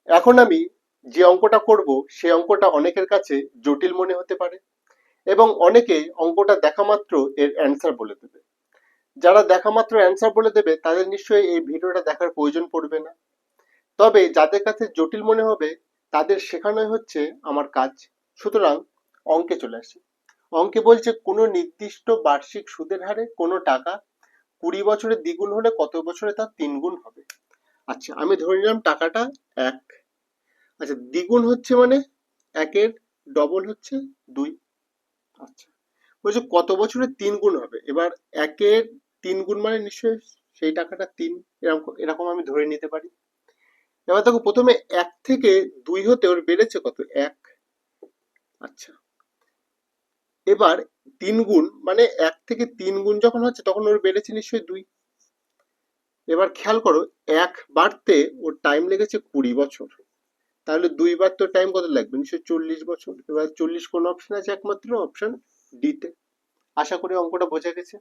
এখন আমি যে অঙ্কটা করব সেই অঙ্কটা অনেকের কাছে জটিল মনে হতে পারে এবং অনেকে অঙ্কটা দেখা মাত্র এর অ্যান্সার বলে দেবে। যারা দেখা মাত্র অ্যান্সার বলে দেবে তাদের নিশ্চয়ই এই ভিডিওটা দেখার প্রয়োজন পড়বে না। তবে যাদের কাছে জটিল মনে হবে তাদের শেখানোই হচ্ছে আমার কাজ। সুতরাং অঙ্কে চলে আসি। অঙ্কে বলছে কোনো নির্দিষ্ট বার্ষিক সুদের হারে কোনো টাকা 20 বছরে দ্বিগুণ হলে কত বছরে তার 3 গুণ হবে। আচ্ছা, আমি ধরে নিলাম টাকাটা 1। আচ্ছা, দ্বিগুণ হচ্ছে মানে একের ডবল হচ্ছে 2। আচ্ছা, বলছে কত বছরে 3 গুণ হবে। এবার একের 3 গুণ মানে নিশ্চয়ই সেই টাকাটা 3, এরকম এরকম আমি ধরে নিতে পারি। এবার দেখো প্রথমে 1 থেকে 2 হতে ওর বেড়েছে কত, 1। আচ্ছা, এবার 3 গুণ মানে 1 থেকে 3 গুণ যখন হচ্ছে তখন ওর বেড়েছে নিশ্চয়ই 2। এবার খেয়াল করো, 1 বাড়তে ওর টাইম লেগেছে 20 বছর। তাহলে 2 বার তো টাইম কত লাগবে, নিশ্চয়ই 40 বছর। এবার 40 কোন অপশন আছে, একমাত্র অপশন ডি তে। আশা করি অঙ্কটা বোঝা গেছে।